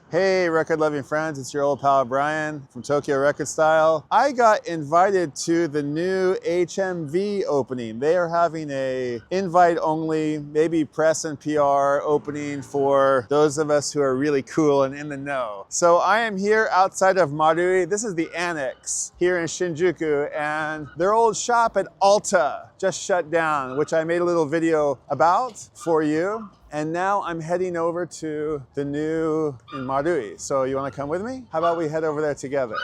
Hey, record-loving friends, it's your old pal Brian from TokyoRecordstyle. I got invited to the new HMV opening. They are having a invite-only, maybe press and PR opening for those of us who are really cool and in the know. So I am here outside of Marui. This is the annex here in Shinjuku, and their old shop at Alta just shut down, which I made a little video about for you. And now I'm heading over to the new in Marui. So you want to come with me? How about we head over there together?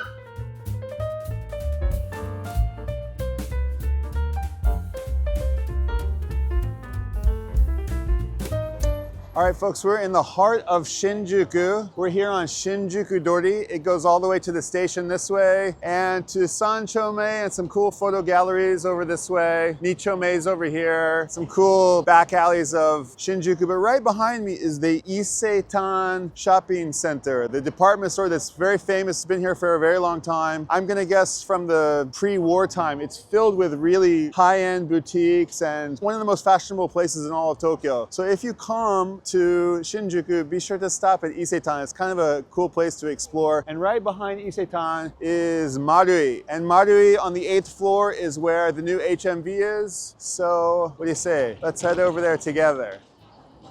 All right, folks, we're in the heart of Shinjuku. We're here on Shinjuku Dori. It goes all the way to the station this way and to Sanchome and some cool photo galleries over this way. Nichome is over here. Some cool back alleys of Shinjuku. But right behind me is the Isetan Shopping Center, the department store that's very famous. It's been here for a very long time. I'm gonna guess from the pre-war time, it's filled with really high-end boutiques and one of the most fashionable places in all of Tokyo. So if you come to Shinjuku, be sure to stop at Isetan. It's kind of a cool place to explore. And right behind Isetan is Marui. And Marui on the 8th floor is where the new HMV is. So what do you say? Let's head over there together.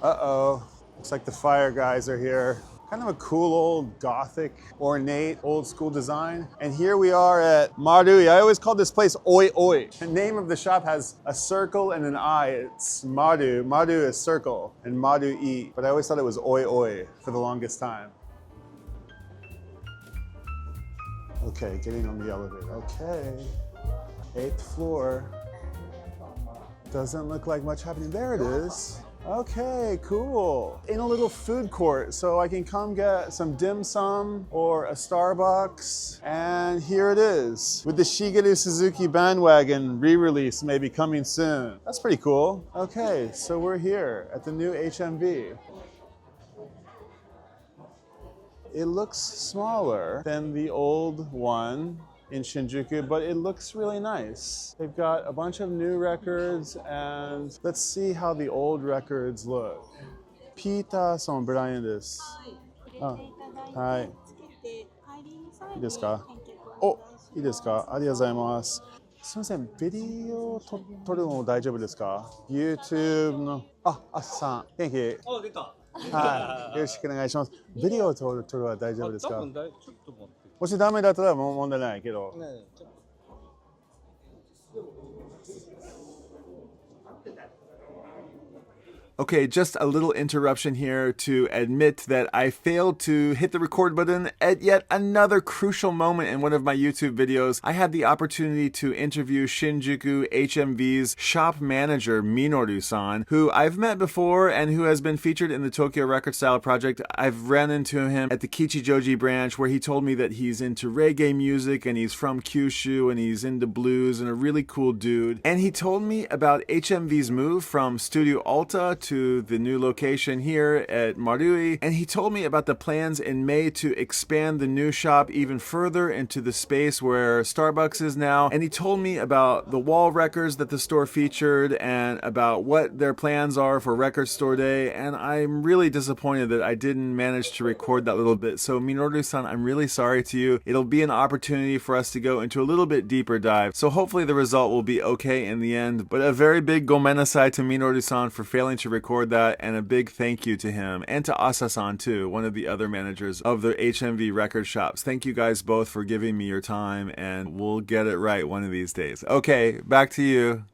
Uh-oh, looks like the fire guys are here. Kind of a cool old gothic, ornate, old school design. And here we are at Marui. I always call this place Oi Oi. The name of the shop has a circle and an I. It's Maru. Maru is circle and Marui. But I always thought it was Oi Oi for the longest time. Okay, getting on the elevator. Okay, 8th floor. Doesn't look like much happening. There it is. Okay, cool. In a little food court, so I can come get some dim sum or a Starbucks. And here it is, with the Shigeru Suzuki bandwagon re-release maybe coming soon. That's pretty cool. Okay, so we're here at the new HMV. It looks smaller than the old one in Shinjuku, but it looks really nice. They've got a bunch of new records, and let's see how the old records look. Peter さん、ブライアンです。あ、はい。いいですか？お、いいですか？ありがとうございます。すみません、ビデオ撮るの大丈夫ですか？ YouTube の、あ、あさん、元気？あ、出た。はい、よろしくお願いします。ビデオを撮るのは大丈夫ですか？ちょっと待って。もしダメだったらもう問題ないけど。Okay, just a little interruption here to admit that I failed to hit the record button at yet another crucial moment in one of my YouTube videos. I had the opportunity to interview Shinjuku HMV's shop manager, Minoru-san, who I've met before and who has been featured in the TokyoRecordstyle project. I've ran into him at the Kichijoji branch where he told me that he's into reggae music and he's from Kyushu and he's into blues and a really cool dude. And he told me about HMV's move from Studio Alta to the new location here at Marui, and he told me about the plans in May to expand the new shop even further into the space where Starbucks is now, and he told me about the wall records that the store featured and about what their plans are for Record Store Day, and I'm really disappointed that I didn't manage to record that little bit. So Minoru-san, I'm really sorry to you. It'll be an opportunity for us to go into a little bit deeper dive, so hopefully the result will be okay in the end, but a very big gomenasai to Minoru-san for failing to record that, and a big thank you to him and to Asa-san too, one of the other managers of the HMV record shops. Thank you guys both for giving me your time, and we'll get it right one of these days. Okay, back to you.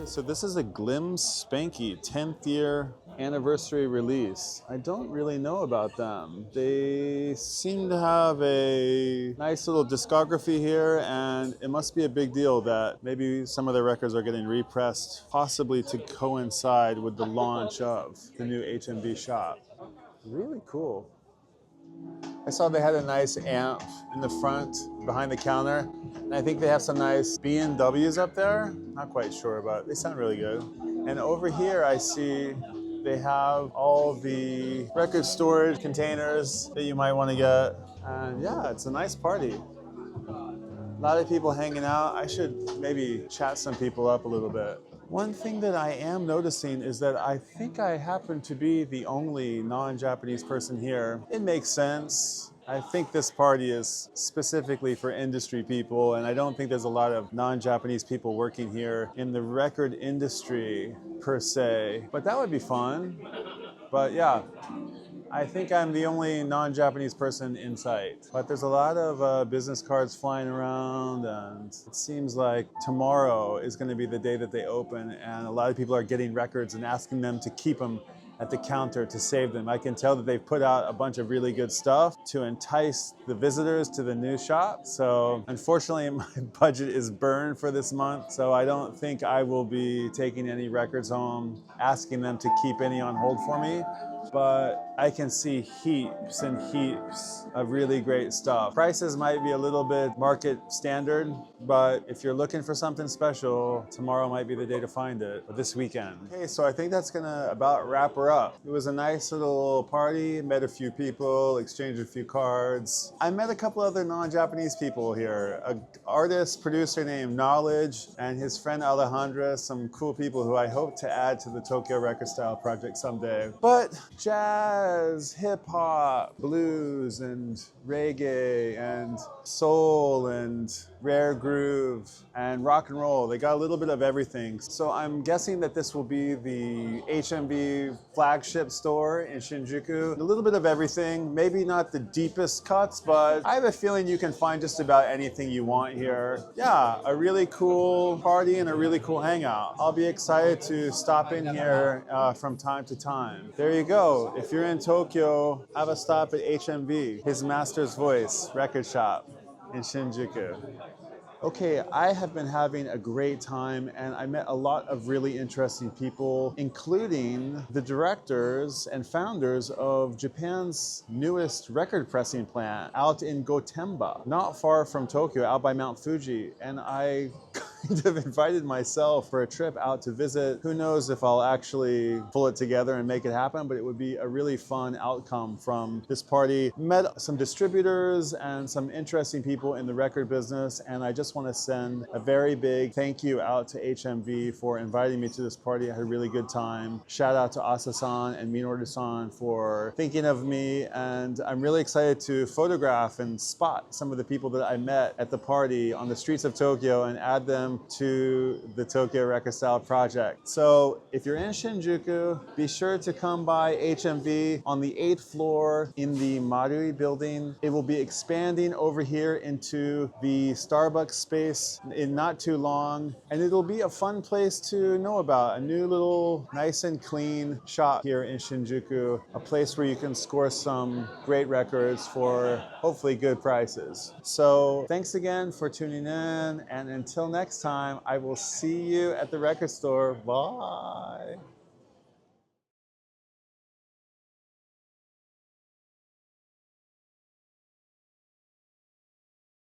So this is a Glim Spanky 10th year anniversary release. I don't really know about them. They seem to have a nice little discography here, and it must be a big deal that maybe some of their records are getting repressed, possibly to coincide with the launch of the new HMV shop. Really cool. I saw they had a nice amp in the front behind the counter. And I think they have some nice B&Ws up there. Not quite sure, but they sound really good. And over here I see they have all the record storage containers that you might want to get. And yeah, it's a nice party. A lot of people hanging out. I should maybe chat some people up a little bit. One thing that I am noticing is that I think I happen to be the only non-Japanese person here. It makes sense. I think this party is specifically for industry people, and I don't think there's a lot of non-Japanese people working here in the record industry per se. But that would be fun. But yeah, I think I'm the only non-Japanese person in sight. But there's a lot of business cards flying around, and it seems like tomorrow is going to be the day that they open, and a lot of people are getting records and asking them to keep them at the counter to save them. I can tell that they've put out a bunch of really good stuff to entice the visitors to the new shop. So unfortunately, my budget is burned for this month, so I don't think I will be taking any records home, asking them to keep any on hold for me. But I can see heaps and heaps of really great stuff. Prices might be a little bit market standard, but if you're looking for something special, tomorrow might be the day to find it, or this weekend. Okay, so I think that's gonna about wrap her up. It was a nice little party, met a few people, exchanged a few cards. I met a couple other non-Japanese people here. An artist, producer named Knxwledge, and his friend Alejandra, some cool people who I hope to add to the Tokyo Record Style project someday. But jazz, hip hop, blues, and reggae, and soul, and rare groove, and rock and roll. They got a little bit of everything. So I'm guessing that this will be the HMV flagship store in Shinjuku. A little bit of everything, maybe not the deepest cuts, but I have a feeling you can find just about anything you want here. Yeah, a really cool party and a really cool hangout. I'll be excited to stop in here from time to time. There you go. If you're in Tokyo, have a stop at HMV, His Master's Voice record shop in Shinjuku. Okay, I have been having a great time, and I met a lot of really interesting people, including the directors and founders of Japan's newest record pressing plant out in Gotemba, not far from Tokyo, out by Mount Fuji. And I kind of invited myself for a trip out to visit. Who knows if I'll actually pull it together and make it happen, but it would be a really fun outcome from this party. Met some distributors and some interesting people in the record business, and I just want to send a very big thank you out to HMV for inviting me to this party. I had a really good time. Shout out to Asa-san and Minoru-san for thinking of me, and I'm really excited to photograph and spot some of the people that I met at the party on the streets of Tokyo and add them to the Tokyo Record Style project. So if you're in Shinjuku, be sure to come by HMV on the 8th floor in the Marui building. It will be expanding over here into the Starbucks space in not too long, and it'll be a fun place to know about. A new little nice and clean shop here in Shinjuku, a place where you can score some great records for hopefully good prices. So thanks again for tuning in, and until next time, I will see you at the record store. Bye.